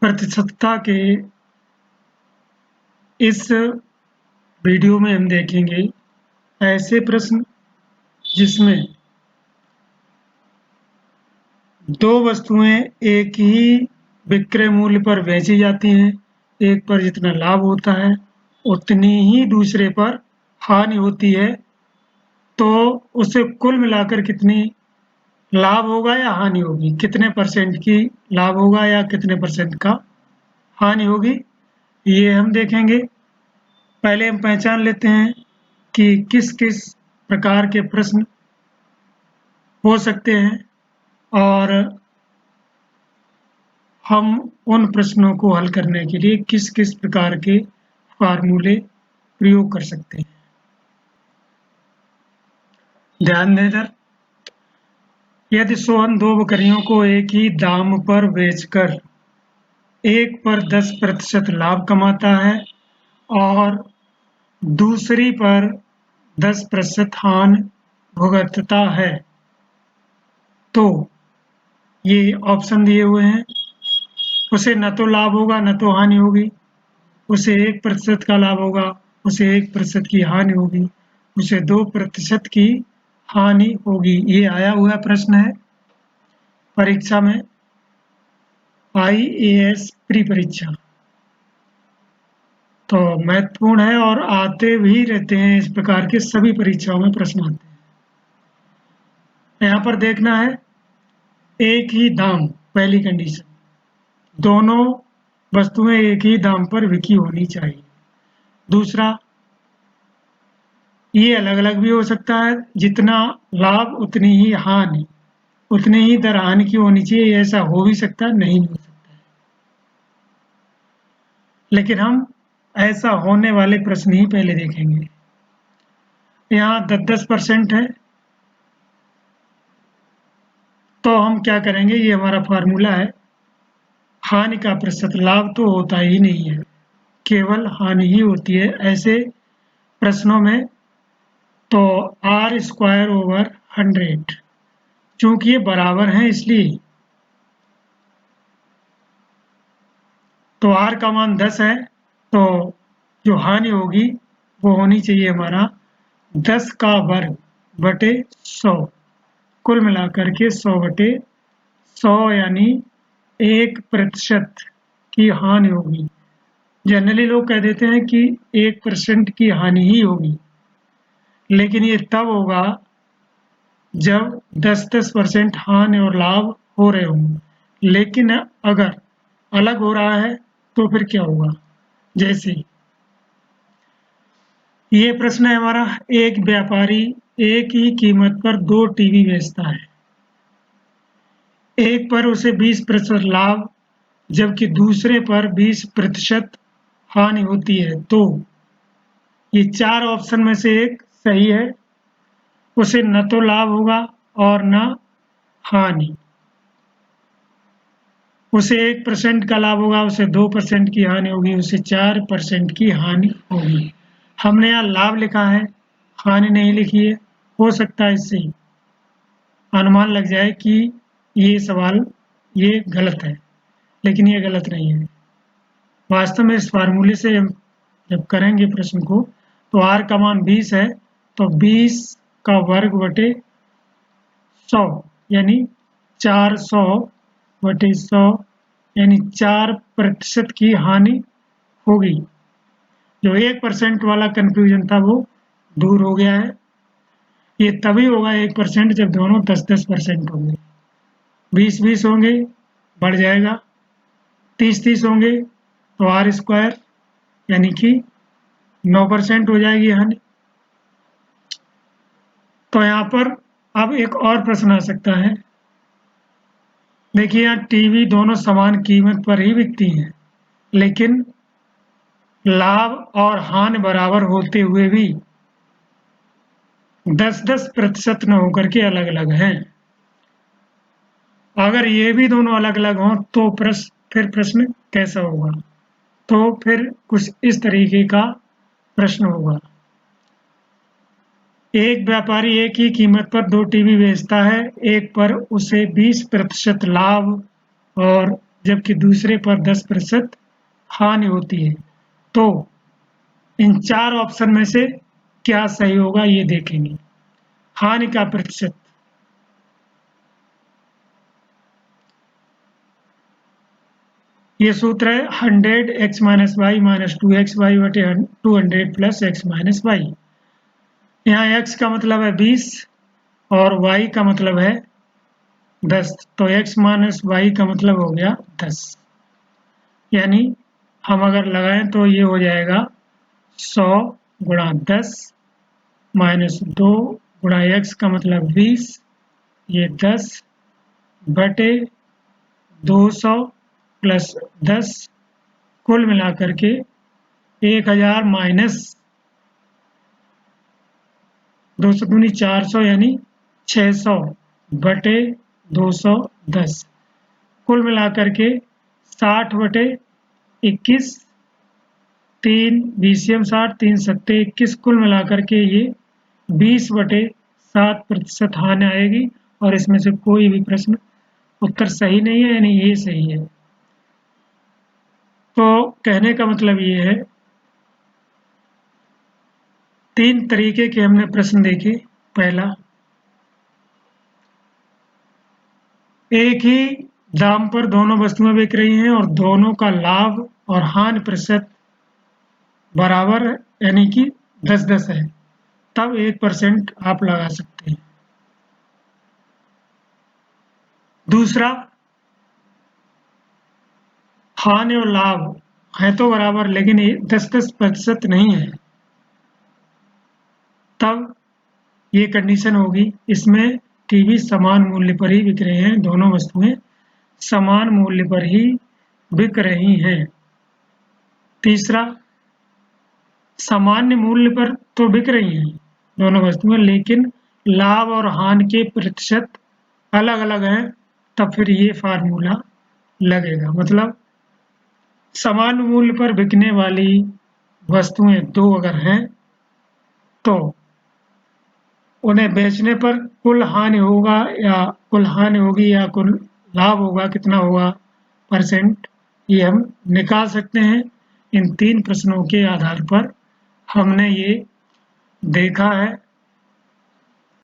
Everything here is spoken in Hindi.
प्रतिशतता के इस वीडियो में हम देखेंगे ऐसे प्रश्न जिसमें दो वस्तुएं एक ही विक्रय मूल्य पर बेची जाती हैं, एक पर जितना लाभ होता है उतनी ही दूसरे पर हानि होती है, तो उसे कुल मिलाकर कितनी लाभ होगा या हानि होगी, कितने परसेंट की लाभ होगा या कितने परसेंट का हानि होगी, ये हम देखेंगे। पहले हम पहचान लेते हैं कि किस किस प्रकार के प्रश्न हो सकते हैं और हम उन प्रश्नों को हल करने के लिए किस किस प्रकार के फार्मूले प्रयोग कर सकते हैं। ध्यान दें इधर, यदि सोहन दो बकरियों को एक ही दाम पर बेचकर एक पर 10% लाभ कमाता है और दूसरी पर 10% हानि भुगतता है, तो ये ऑप्शन दिए हुए हैं। उसे न तो लाभ होगा न तो हानि होगी, उसे 1% का लाभ होगा, उसे 1% की हानि होगी, उसे 2% की हानि होगी। ये आया हुआ प्रश्न है परीक्षा में, IAS प्री परीक्षा, तो महत्वपूर्ण है और आते भी रहते हैं। इस प्रकार के सभी परीक्षाओं में प्रश्न आते हैं। यहाँ पर देखना है एक ही दाम, पहली कंडीशन, दोनों वस्तुएं एक ही दाम पर बिकी होनी चाहिए। दूसरा, ये अलग अलग भी हो सकता है, जितना लाभ उतनी ही हानि, उतनी ही दर हानि की होनी चाहिए, ऐसा हो भी सकता है, नहीं भी हो सकता है। लेकिन हम ऐसा होने वाले प्रश्न ही पहले देखेंगे। यहाँ 10% है, तो हम क्या करेंगे, ये हमारा फार्मूला है, हानि का प्रतिशत, लाभ तो होता ही नहीं है, केवल हानि ही होती है ऐसे प्रश्नों में। तो r²/100, चूंकि ये बराबर हैं इसलिए, तो r का मान 10 है, तो जो हानि होगी वो होनी चाहिए हमारा 10 का वर्ग बटे 100, कुल मिलाकर के 100/100, यानी 1% की हानि होगी। जनरली लोग कह देते हैं कि 1% की हानि ही होगी, लेकिन ये तब होगा जब 10% हानि और लाभ हो रहे होंगे। लेकिन अगर अलग हो रहा है तो फिर क्या होगा, जैसे ये प्रश्न है हमारा, एक व्यापारी एक ही कीमत पर 2 टीवी बेचता है, एक पर उसे 20% लाभ जबकि दूसरे पर 20% हानि होती है, तो ये 4 ऑप्शन में से एक सही है, उसे न तो लाभ होगा और न हानि, उसे 1% का लाभ होगा, उसे 2% की हानि होगी, उसे 4% की हानि होगी। हमने यहाँ लाभ लिखा है, हानि नहीं लिखी है। हो सकता है इससे अनुमान लग जाए कि ये सवाल ये गलत है, लेकिन ये गलत नहीं है। वास्तव में इस फार्मूले से हम जब करेंगे प्रश्न को, तो r का मान 20 है, तो 20 का वर्ग बटे 100, यानी 400/100, यानी 4% की हानि होगी। जो 1% वाला कंफ्यूजन था वो दूर हो गया है। ये तभी होगा 1% जब दोनों 10-10% होंगे, 20-20 होंगे बढ़ जाएगा, 30-30 होंगे तो r² यानी कि 9% हो जाएगी हानि। तो यहाँ पर अब एक और प्रश्न आ सकता है। देखिए यहाँ टीवी दोनों समान कीमत पर ही बिकती हैं, लेकिन लाभ और हानि बराबर होते हुए भी 10-10% न होकर के अलग अलग हैं। अगर ये भी दोनों अलग अलग हों तो फिर प्रश्न कैसा होगा, तो फिर कुछ इस तरीके का प्रश्न होगा। एक व्यापारी एक ही कीमत पर 2 टीवी बेचता है, एक पर उसे 20% लाभ और जबकि दूसरे पर 10% हानि होती है। तो इन 4 ऑप्शन में से क्या सही होगा ये देखेंगे। हानि का प्रतिशत, ये सूत्र है 100 x minus y minus 2x y बटे 200 प्लस x माइनस वाई। यहाँ x का मतलब है 20 और y का मतलब है 10, तो x माइनस वाई का मतलब हो गया 10। यानी हम अगर लगाएं तो ये हो जाएगा 100 गुणा 10 माइनस 2 गुणा x का मतलब 20, ये 10 बटे 200 प्लस 10, कुल मिलाकर के 1000 माइनस 200 दूनी 400 यानी 600 बटे 210, कुल मिलाकर के 60 बटे 21, 3 बीसीएम 60, 3 सत्ते 21, कुल मिलाकर के ये 20/7% हानि आएगी। और इसमें से कोई भी प्रश्न उत्तर सही नहीं है, यानी ये सही है। तो कहने का मतलब ये है, 3 तरीके के हमने प्रश्न देखे। पहला, एक ही दाम पर दोनों वस्तुएं बिक रही हैं और दोनों का लाभ और हानि प्रतिशत बराबर यानी कि 10-10 है, तब 1% आप लगा सकते हैं। दूसरा, हानि और लाभ है तो बराबर लेकिन 10-10% नहीं है, तब ये कंडीशन होगी, इसमें टीवी समान मूल्य पर ही बिक रहे हैं, दोनों वस्तुएं समान मूल्य पर ही बिक रही हैं। तीसरा, सामान्य मूल्य पर तो बिक रही हैं दोनों वस्तुएं, लेकिन लाभ और हानि के प्रतिशत अलग अलग हैं, तब फिर ये फार्मूला लगेगा। मतलब समान मूल्य पर बिकने वाली वस्तुएं 2 अगर हैं तो उन्हें बेचने पर कुल हानि होगा या कुल हानि होगी या कुल लाभ होगा, कितना होगा परसेंट, ये हम निकाल सकते हैं। इन 3 प्रश्नों के आधार पर हमने ये देखा है